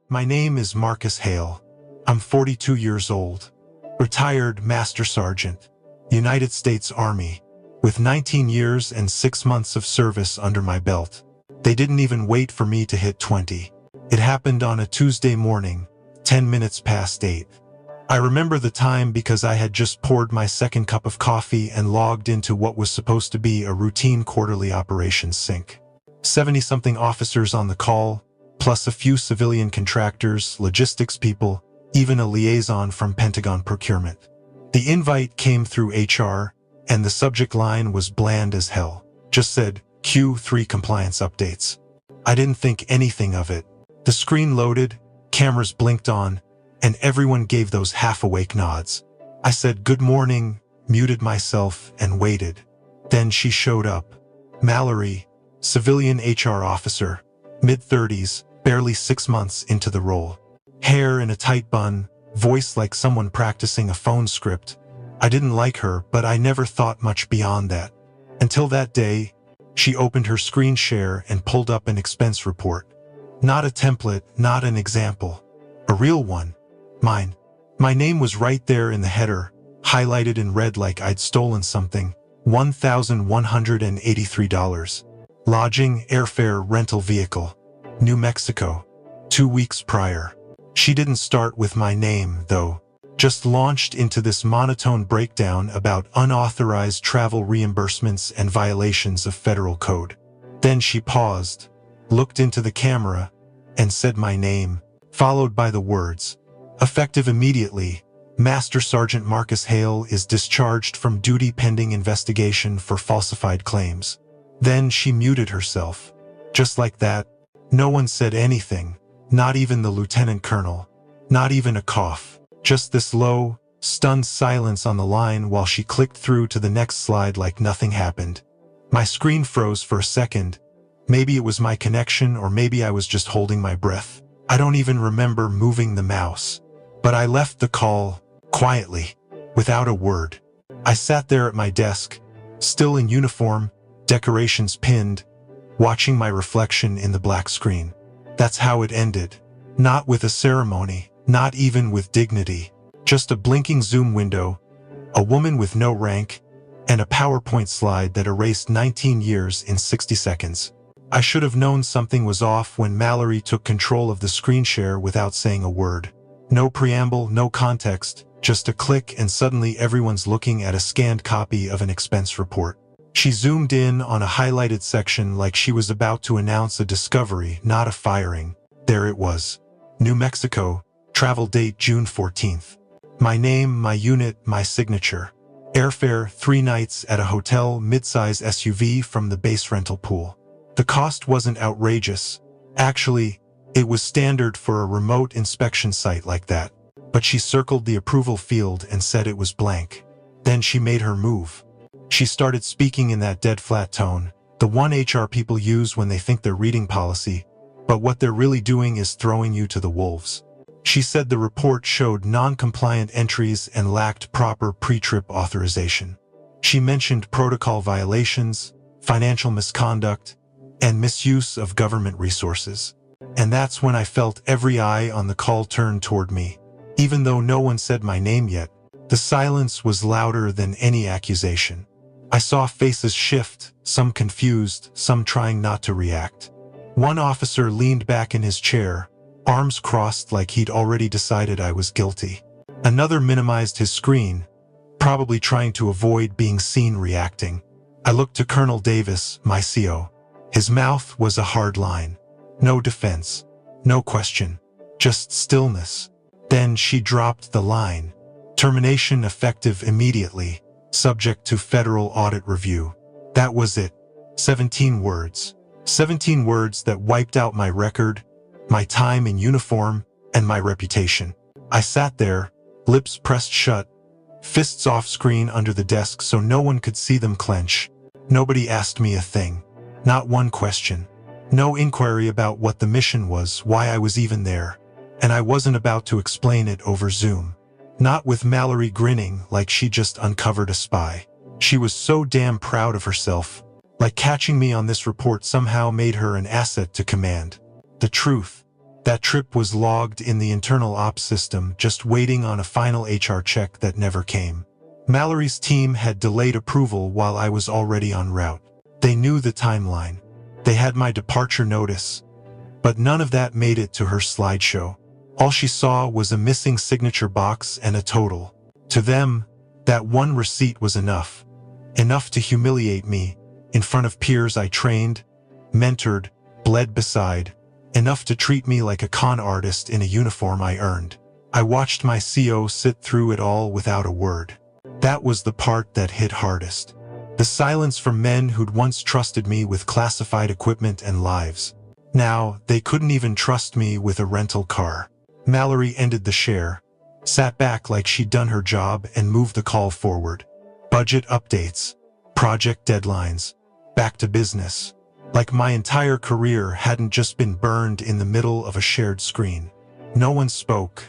My name is Marcus Hale. I'm 42 years old. Retired Master Sergeant, United States Army, with 19 years and 6 months of service under my belt. They didn't even wait for me to hit 20. It happened on a Tuesday morning, 10 minutes past 8. I remember the time because I had just poured my second cup of coffee and logged into what was supposed to be a routine quarterly operations sync. 70-something officers on the call, plus a few civilian contractors, logistics people, even a liaison from Pentagon procurement. The invite came through HR, and the subject line was bland as hell. Just said, Q3 compliance updates. I didn't think anything of it. The screen loaded, cameras blinked on, and everyone gave those half-awake nods. I said good morning, muted myself, and waited. Then she showed up. Mallory, civilian HR officer, mid-30s, barely 6 months into the role. Hair in a tight bun, voice like someone practicing a phone script. I didn't like her, but I never thought much beyond that. Until that day, she opened her screen share and pulled up an expense report. Not a template, not an example. A real one. Mine. My name was right there in the header, highlighted in red like I'd stolen something. $1,183. Lodging, airfare, rental vehicle. New Mexico. 2 weeks prior. She didn't start with my name, though. Just launched into this monotone breakdown about unauthorized travel reimbursements and violations of federal code. Then she paused, looked into the camera, and said my name, followed by the words, effective immediately, Master Sergeant Marcus Hale is discharged from duty pending investigation for falsified claims. Then she muted herself. Just like that, no one said anything, not even the lieutenant colonel, not even a cough, just this low, stunned silence on the line while she clicked through to the next slide like nothing happened. My screen froze for a second. Maybe it was my connection or maybe I was just holding my breath. I don't even remember moving the mouse. But I left the call, quietly, without a word. I sat there at my desk, still in uniform, decorations pinned, watching my reflection in the black screen. That's how it ended. Not with a ceremony, not even with dignity. Just a blinking Zoom window, a woman with no rank, and a PowerPoint slide that erased 19 years in 60 seconds. I should have known something was off when Mallory took control of the screen share without saying a word. No preamble, no context, just a click and suddenly everyone's looking at a scanned copy of an expense report. She zoomed in on a highlighted section like she was about to announce a discovery, not a firing. There it was. New Mexico, travel date June 14th. My name, my unit, my signature. Airfare, 3 nights at a hotel, midsize SUV from the base rental pool. The cost wasn't outrageous. Actually, it was standard for a remote inspection site like that. But she circled the approval field and said it was blank. Then she made her move. She started speaking in that dead flat tone, the one HR people use when they think they're reading policy, but what they're really doing is throwing you to the wolves. She said the report showed non-compliant entries and lacked proper pre-trip authorization. She mentioned protocol violations, financial misconduct, and misuse of government resources. And that's when I felt every eye on the call turned toward me. Even though no one said my name yet, the silence was louder than any accusation. I saw faces shift, some confused, some trying not to react. One officer leaned back in his chair, arms crossed like he'd already decided I was guilty. Another minimized his screen, probably trying to avoid being seen reacting. I looked to Colonel Davis, my CO. His mouth was a hard line. No defense, no question, just stillness. Then she dropped the line. Termination effective immediately, subject to federal audit review. That was it. 17 words. 17 words that wiped out my record, my time in uniform, and my reputation. I sat there, lips pressed shut, fists off screen under the desk so no one could see them clench. Nobody asked me a thing. Not one question. No inquiry about what the mission was, why I was even there. And I wasn't about to explain it over Zoom. Not with Mallory grinning like she just uncovered a spy. She was so damn proud of herself. Like catching me on this report somehow made her an asset to command. The truth. That trip was logged in the internal ops system, just waiting on a final HR check that never came. Mallory's team had delayed approval while I was already en route. They knew the timeline. They had my departure notice. But none of that made it to her slideshow. All she saw was a missing signature box and a total. To them, that one receipt was enough. Enough to humiliate me in front of peers I trained, mentored, bled beside. Enough to treat me like a con artist in a uniform I earned. I watched my CO sit through it all without a word. That was the part that hit hardest. The silence from men who'd once trusted me with classified equipment and lives. Now, they couldn't even trust me with a rental car. Mallory ended the share, sat back like she'd done her job, and moved the call forward. Budget updates, project deadlines, back to business. Like my entire career hadn't just been burned in the middle of a shared screen. No one spoke.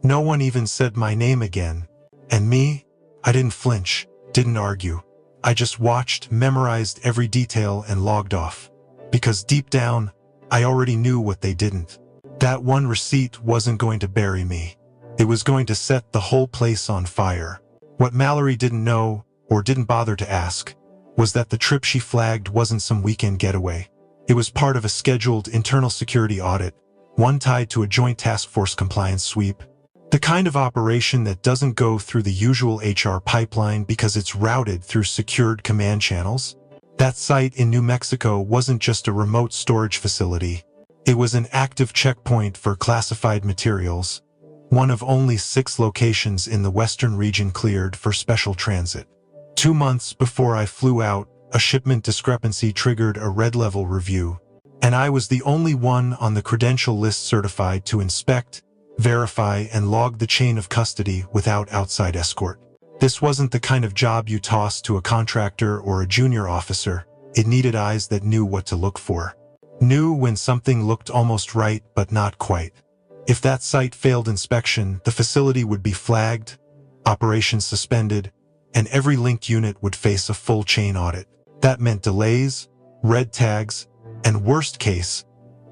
No one even said my name again. And me? I didn't flinch, didn't argue. I just watched, memorized every detail, and logged off. Because deep down, I already knew what they didn't. That one receipt wasn't going to bury me. It was going to set the whole place on fire. What Mallory didn't know, or didn't bother to ask, was that the trip she flagged wasn't some weekend getaway. It was part of a scheduled internal security audit, one tied to a joint task force compliance sweep. The kind of operation that doesn't go through the usual HR pipeline because it's routed through secured command channels. That site in New Mexico wasn't just a remote storage facility. It was an active checkpoint for classified materials, one of only 6 locations in the western region cleared for special transit. 2 months before I flew out, a shipment discrepancy triggered a red-level review, and I was the only one on the credential list certified to inspect, verify, and log the chain of custody without outside escort. This wasn't the kind of job you toss to a contractor or a junior officer. It needed eyes that knew what to look for. Knew when something looked almost right but not quite. If that site failed inspection, the facility would be flagged, operations suspended, and every linked unit would face a full chain audit. That meant delays, red tags, and worst case,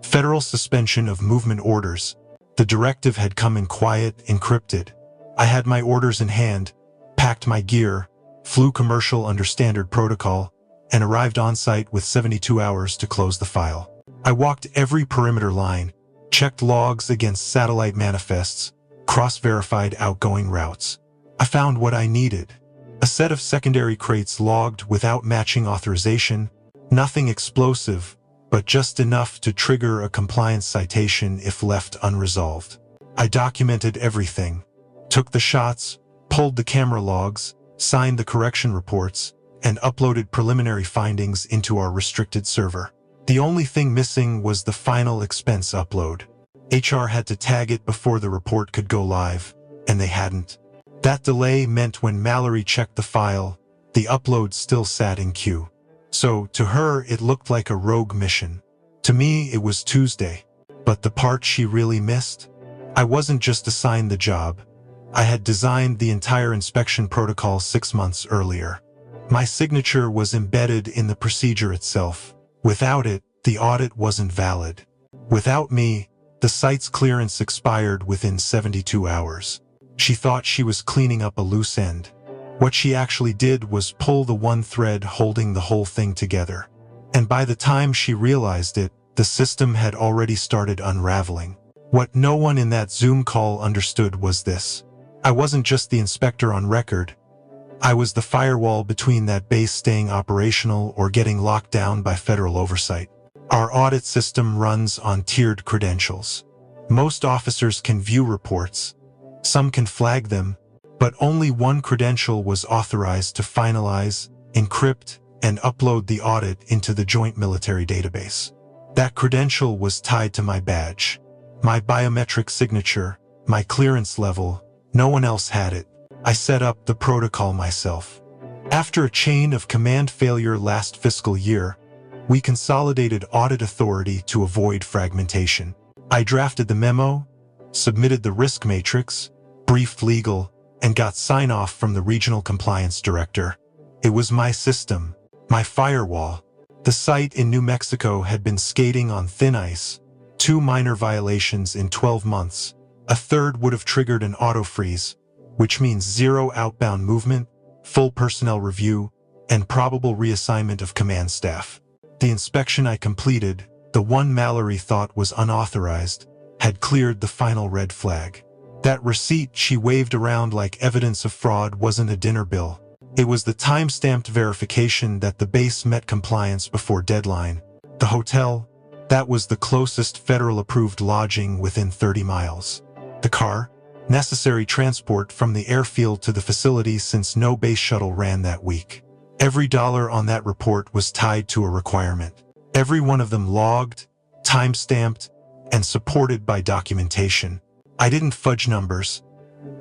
federal suspension of movement orders. The directive had come in quiet, encrypted. I had my orders in hand, packed my gear, flew commercial under standard protocol, and arrived on site with 72 hours to close the file. I walked every perimeter line, checked logs against satellite manifests, cross-verified outgoing routes. I found what I needed. A set of secondary crates logged without matching authorization, nothing explosive, but just enough to trigger a compliance citation if left unresolved. I documented everything, took the shots, pulled the camera logs, signed the correction reports, and uploaded preliminary findings into our restricted server. The only thing missing was the final expense upload. HR had to tag it before the report could go live, and they hadn't. That delay meant when Mallory checked the file, the upload still sat in queue. So, to her, it looked like a rogue mission. To me, it was Tuesday. But the part she really missed? I wasn't just assigned the job. I had designed the entire inspection protocol 6 months earlier. My signature was embedded in the procedure itself. Without it, the audit wasn't valid. Without me, the site's clearance expired within 72 hours. She thought she was cleaning up a loose end. What she actually did was pull the one thread holding the whole thing together. And by the time she realized it, the system had already started unraveling. What no one in that Zoom call understood was this. I wasn't just the inspector on record. I was the firewall between that base staying operational or getting locked down by federal oversight. Our audit system runs on tiered credentials. Most officers can view reports. Some can flag them, but only one credential was authorized to finalize, encrypt, and upload the audit into the Joint Military Database. That credential was tied to my badge, my biometric signature, my clearance level. No one else had it. I set up the protocol myself. After a chain of command failure last fiscal year, we consolidated audit authority to avoid fragmentation. I drafted the memo, submitted the risk matrix, briefed legal, and got sign-off from the regional compliance director. It was my system, my firewall. The site in New Mexico had been skating on thin ice. 2 minor violations in 12 months. A third would have triggered an auto-freeze, which means 0 outbound movement, full personnel review, and probable reassignment of command staff. The inspection I completed, the one Mallory thought was unauthorized, had cleared the final red flag. That receipt she waved around like evidence of fraud wasn't a dinner bill. It was the time-stamped verification that the base met compliance before deadline. The hotel, that was the closest federal-approved lodging within 30 miles. The car, necessary transport from the airfield to the facility since no base shuttle ran that week. Every dollar on that report was tied to a requirement. Every one of them logged, time-stamped, and supported by documentation. I didn't fudge numbers.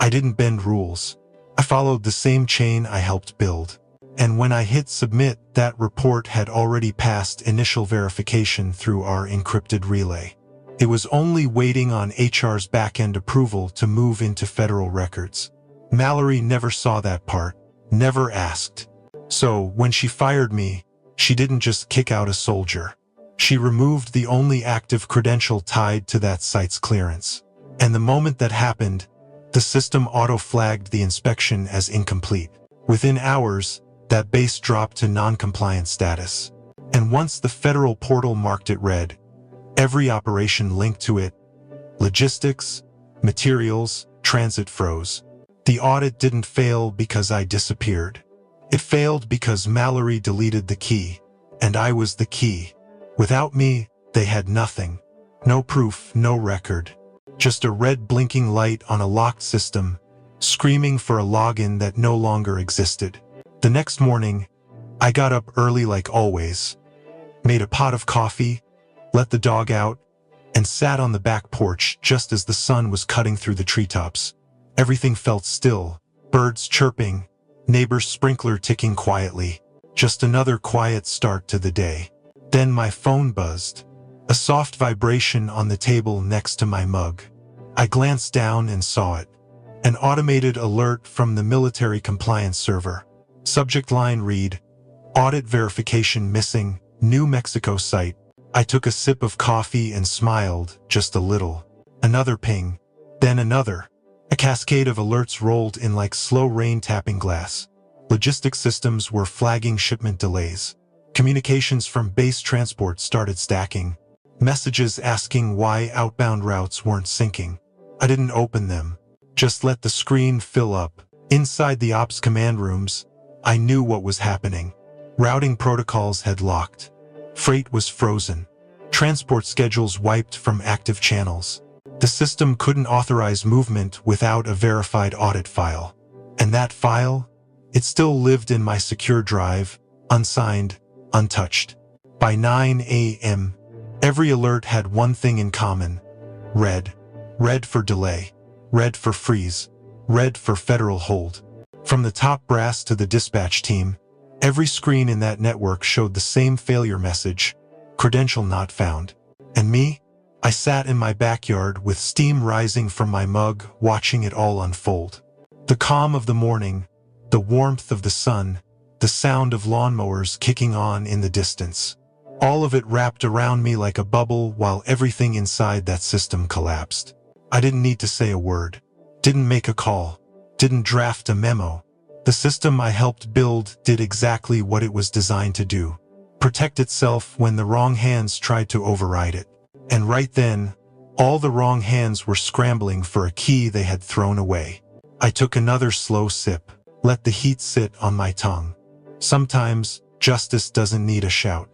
I didn't bend rules. I followed the same chain I helped build. And when I hit submit, that report had already passed initial verification through our encrypted relay. It was only waiting on HR's back-end approval to move into federal records. Mallory never saw that part, never asked. So, when she fired me, she didn't just kick out a soldier. She removed the only active credential tied to that site's clearance. And the moment that happened, the system auto-flagged the inspection as incomplete. Within hours, that base dropped to non-compliant status. And once the federal portal marked it red, every operation linked to it, logistics, materials, transit froze. The audit didn't fail because I disappeared. It failed because Mallory deleted the key, and I was the key. Without me, they had nothing. No proof, no record. Just a red blinking light on a locked system, screaming for a login that no longer existed. The next morning, I got up early like always, made a pot of coffee, let the dog out, and sat on the back porch just as the sun was cutting through the treetops. Everything felt still, birds chirping, neighbor's sprinkler ticking quietly. Just another quiet start to the day. Then my phone buzzed. A soft vibration on the table next to my mug. I glanced down and saw it. An automated alert from the military compliance server. Subject line read, "Audit verification missing, New Mexico site." I took a sip of coffee and smiled, just a little. Another ping. Then another. A cascade of alerts rolled in like slow rain tapping glass. Logistics systems were flagging shipment delays. Communications from base transport started stacking. Messages asking why outbound routes weren't syncing. I didn't open them. Just let the screen fill up. Inside the ops command rooms, I knew what was happening. Routing protocols had locked. Freight was frozen. Transport schedules wiped from active channels. The system couldn't authorize movement without a verified audit file. And that file? It still lived in my secure drive, unsigned, untouched. By 9 a.m., every alert had one thing in common. Red. Red for delay. Red for freeze. Red for federal hold. From the top brass to the dispatch team, every screen in that network showed the same failure message, credential not found. And me? I sat in my backyard with steam rising from my mug, watching it all unfold. The calm of the morning, the warmth of the sun, the sound of lawnmowers kicking on in the distance. All of it wrapped around me like a bubble while everything inside that system collapsed. I didn't need to say a word, didn't make a call, didn't draft a memo. The system I helped build did exactly what it was designed to do. Protect itself when the wrong hands tried to override it. And right then, all the wrong hands were scrambling for a key they had thrown away. I took another slow sip, let the heat sit on my tongue. Sometimes, justice doesn't need a shout.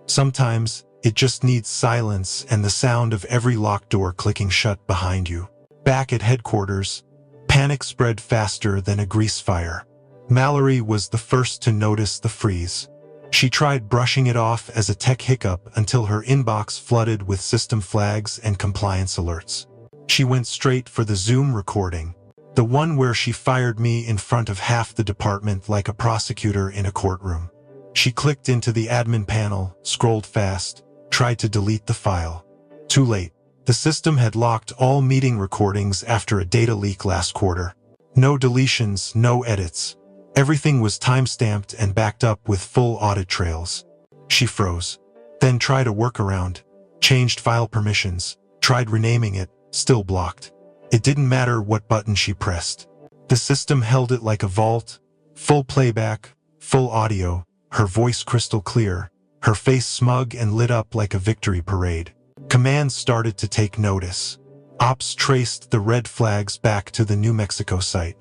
Sometimes, it just needs silence and the sound of every locked door clicking shut behind you. Back at headquarters, panic spread faster than a grease fire. Mallory was the first to notice the freeze. She tried brushing it off as a tech hiccup until her inbox flooded with system flags and compliance alerts. She went straight for the Zoom recording, the one where she fired me in front of half the department like a prosecutor in a courtroom. She clicked into the admin panel, scrolled fast, tried to delete the file. Too late. The system had locked all meeting recordings after a data leak last quarter. No deletions, no edits. Everything was time-stamped and backed up with full audit trails. She froze, then tried a workaround, Changed file permissions, tried renaming it, still blocked. It didn't matter what button she pressed. The system held it like a vault, full playback, full audio, her voice crystal clear, her face smug and lit up like a victory parade. Commands started to take notice. Ops traced the red flags back to the New Mexico site.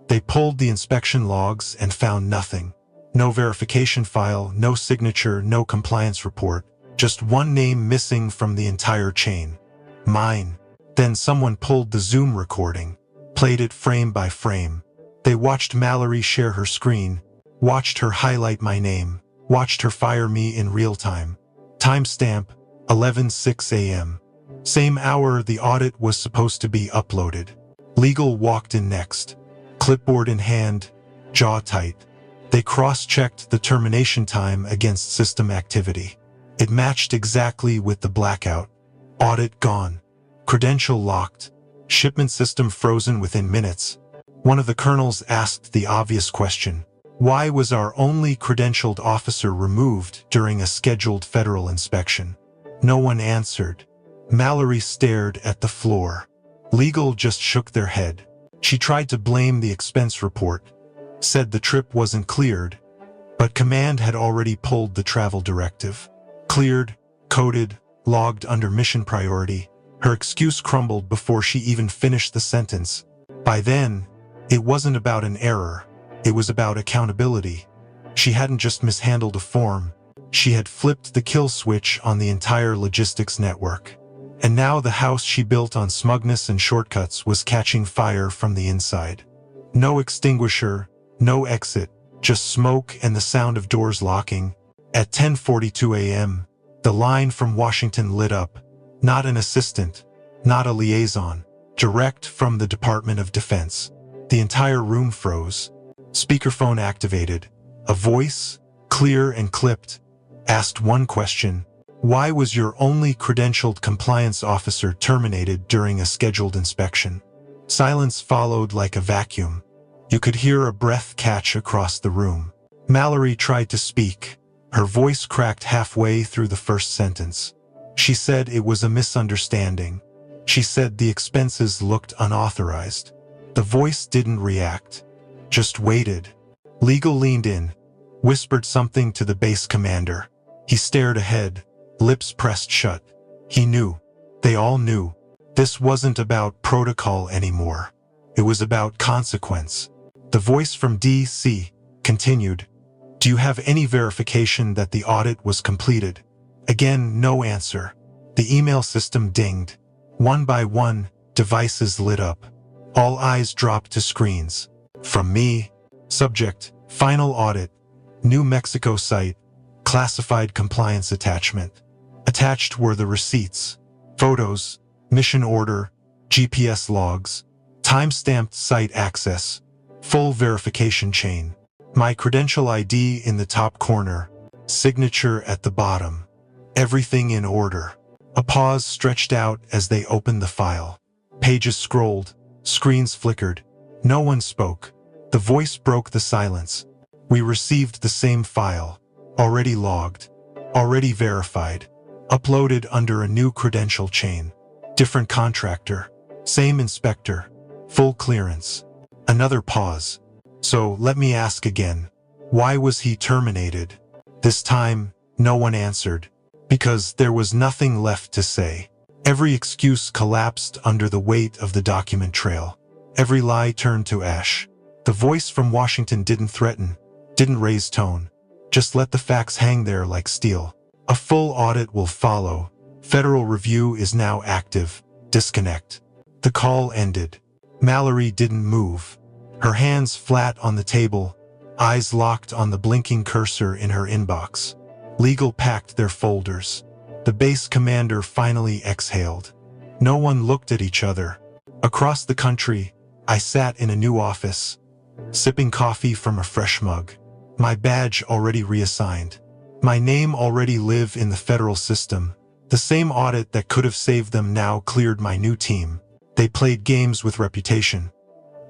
They pulled the inspection logs and found nothing. No verification file, no signature, no compliance report. Just one name missing from the entire chain. Mine. Then someone pulled the Zoom recording, played it frame by frame. They watched Mallory share her screen, watched her highlight my name, watched her fire me in real time. Timestamp, 11:06 a.m. Same hour the audit was supposed to be uploaded. Legal walked in next, clipboard in hand, jaw tight. They cross-checked the termination time against system activity. It matched exactly with the blackout. Audit gone. Credential locked. Shipment system frozen within minutes. One of the colonels asked the obvious question. Why was our only credentialed officer removed during a scheduled federal inspection? No one answered. Mallory stared at the floor. Legal just shook their head. She tried to blame the expense report, said the trip wasn't cleared, but command had already pulled the travel directive. Cleared, coded, logged under mission priority. Her excuse crumbled before she even finished the sentence. By then, it wasn't about an error. It was about accountability. She hadn't just mishandled a form. She had flipped the kill switch on the entire logistics network. And now the house she built on smugness and shortcuts was catching fire from the inside. No extinguisher, no exit, just smoke and the sound of doors locking. At 10:42 a.m., the line from Washington lit up. Not an assistant, not a liaison, direct from the Department of Defense. The entire room froze. Speakerphone activated. A voice, clear and clipped, asked one question. Why was your only credentialed compliance officer terminated during a scheduled inspection? Silence followed like a vacuum. You could hear a breath catch across the room. Mallory tried to speak. Her voice cracked halfway through the first sentence. She said it was a misunderstanding. She said the expenses looked unauthorized. The voice didn't react, just waited. Legal leaned in, whispered something to the base commander. He stared ahead, lips pressed shut. He knew. They all knew. This wasn't about protocol anymore. It was about consequence. The voice from D.C. continued. Do you have any verification that the audit was completed? Again, no answer. The email system dinged. One by one, devices lit up. All eyes dropped to screens. From me. Subject, final audit. New Mexico site. Classified compliance attachment. Attached were the receipts, photos, mission order, GPS logs, time-stamped site access, full verification chain. My credential ID in the top corner, signature at the bottom. Everything in order. A pause stretched out as they opened the file. Pages scrolled, screens flickered. No one spoke. The voice broke the silence. We received the same file, already logged, already verified, uploaded under a new credential chain. Different contractor, same inspector, full clearance. Another pause. So let me ask again, why was he terminated? This time, no one answered. Because there was nothing left to say. Every excuse collapsed under the weight of the document trail. Every lie turned to ash. The voice from Washington didn't threaten, didn't raise tone. Just let the facts hang there like steel. A full audit will follow. Federal review is now active. Disconnect. The call ended. Mallory didn't move. Her hands flat on the table, eyes locked on the blinking cursor in her inbox. Legal packed their folders. The base commander finally exhaled. No one looked at each other. Across the country, I sat in a new office, sipping coffee from a fresh mug. My badge already reassigned. My name already lived in the federal system. The same audit that could have saved them now cleared my new team. They played games with reputation.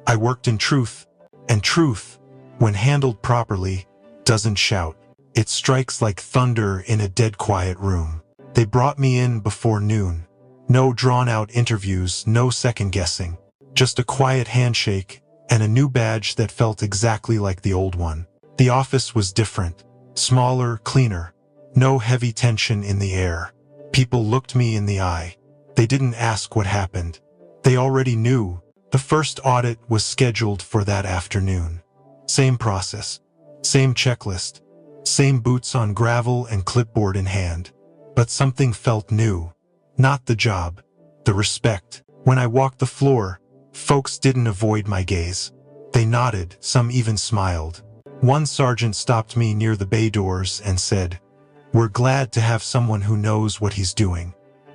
I worked in truth, and truth, when handled properly, doesn't shout. It strikes like thunder in a dead quiet room. They brought me in before noon. No drawn-out interviews, no second-guessing. Just a quiet handshake and a new badge that felt exactly like the old one. The office was different. Smaller, cleaner. No heavy tension in the air. People looked me in the eye. They didn't ask what happened. They already knew. The first audit was scheduled for that afternoon. Same process. Same checklist. Same boots on gravel and clipboard in hand. But something felt new. Not the job. The respect. When I walked the floor, folks didn't avoid my gaze. They nodded, some even smiled. One sergeant stopped me near the bay doors and said, "We're glad to have someone who knows what he's doing."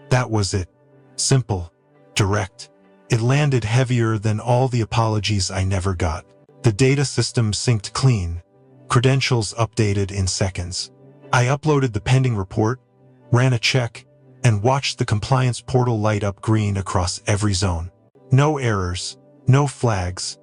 That was it. Simple. Direct. It landed heavier than all the apologies I never got. The data system synced clean. Credentials updated in seconds. I uploaded the pending report, ran a check, and watched the compliance portal light up green across every zone. No errors, no flags,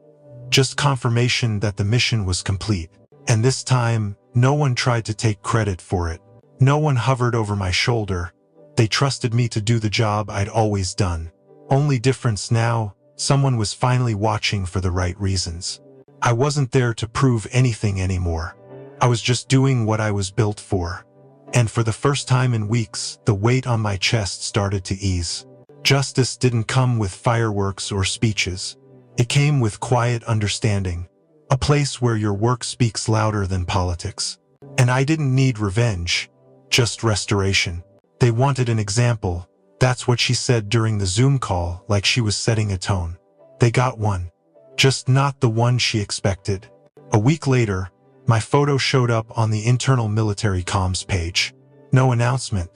just confirmation that the mission was complete. And this time, no one tried to take credit for it. No one hovered over my shoulder. They trusted me to do the job I'd always done. Only difference now, someone was finally watching for the right reasons. I wasn't there to prove anything anymore. I was just doing what I was built for. And for the first time in weeks, the weight on my chest started to ease. Justice didn't come with fireworks or speeches. It came with quiet understanding, a place where your work speaks louder than politics. And I didn't need revenge, just restoration. They wanted an example. That's what she said during the Zoom call, like she was setting a tone. They got one, just not the one she expected. A week later, my photo showed up on the internal military comms page. No announcement,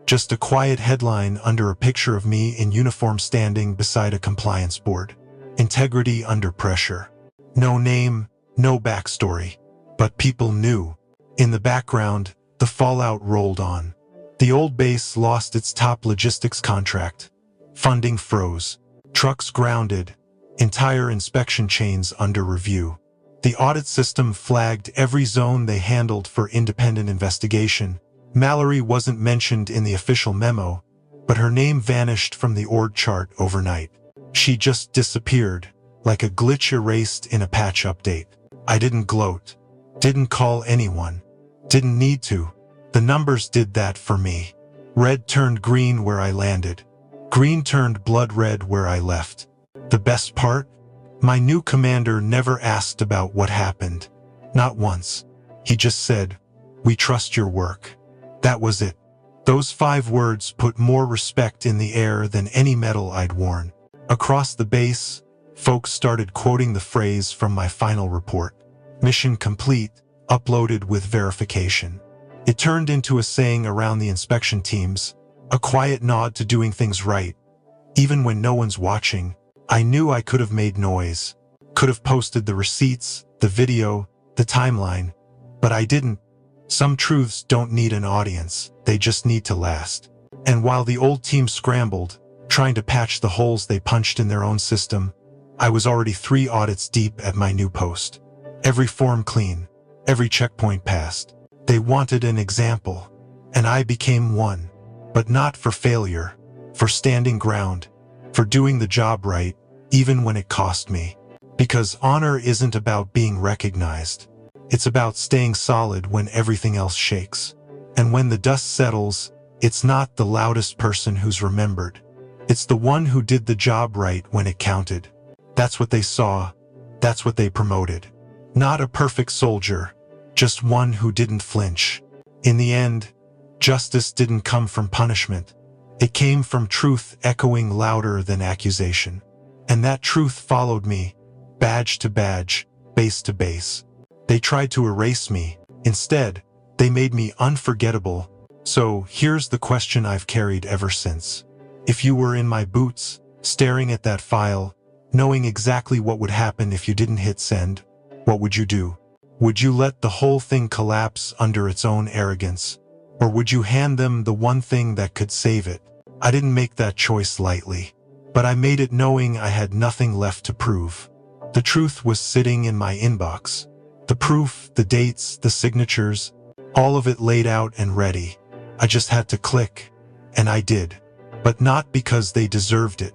just a quiet headline under a picture of me in uniform standing beside a compliance board. Integrity under pressure. No name, no backstory. But people knew. In the background, the fallout rolled on. The old base lost its top logistics contract. Funding froze. Trucks grounded. Entire inspection chains under review. The audit system flagged every zone they handled for independent investigation. Mallory wasn't mentioned in the official memo, but her name vanished from the org chart overnight. She just disappeared, like a glitch erased in a patch update. I didn't gloat. Didn't call anyone. Didn't need to. The numbers did that for me. Red turned green where I landed. Green turned blood red where I left. The best part? My new commander never asked about what happened. Not once. He just said, "We trust your work." That was it. Those 5 words put more respect in the air than any medal I'd worn. Across the base, folks started quoting the phrase from my final report. Mission complete, uploaded with verification. It turned into a saying around the inspection teams, a quiet nod to doing things right. Even when no one's watching, I knew I could have made noise, could have posted the receipts, the video, the timeline, but I didn't. Some truths don't need an audience, they just need to last. And while the old team scrambled, trying to patch the holes they punched in their own system, I was already 3 audits deep at my new post. Every form clean, every checkpoint passed. They wanted an example, and I became one. But not for failure, for standing ground, for doing the job right, even when it cost me. Because honor isn't about being recognized. It's about staying solid when everything else shakes. And when the dust settles, it's not the loudest person who's remembered. It's the one who did the job right when it counted. That's what they saw. That's what they promoted. Not a perfect soldier, just one who didn't flinch. In the end, justice didn't come from punishment. It came from truth echoing louder than accusation. And that truth followed me, badge to badge, base to base. They tried to erase me. Instead, they made me unforgettable. So here's the question I've carried ever since. If you were in my boots, staring at that file, knowing exactly what would happen if you didn't hit send, what would you do? Would you let the whole thing collapse under its own arrogance? Or would you hand them the one thing that could save it? I didn't make that choice lightly, but I made it knowing I had nothing left to prove. The truth was sitting in my inbox. The proof, the dates, the signatures, all of it laid out and ready. I just had to click, And I did. But not because they deserved it.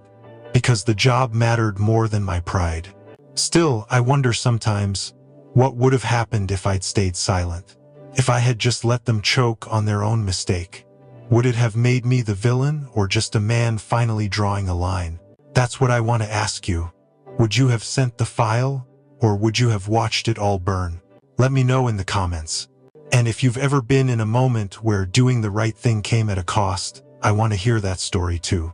Because the job mattered more than my pride. Still, I wonder sometimes, what would have happened if I'd stayed silent? If I had just let them choke on their own mistake? Would it have made me the villain or just a man finally drawing a line? That's what I want to ask you. Would you have sent the file, or would you have watched it all burn? Let me know in the comments. And if you've ever been in a moment where doing the right thing came at a cost, I want to hear that story too.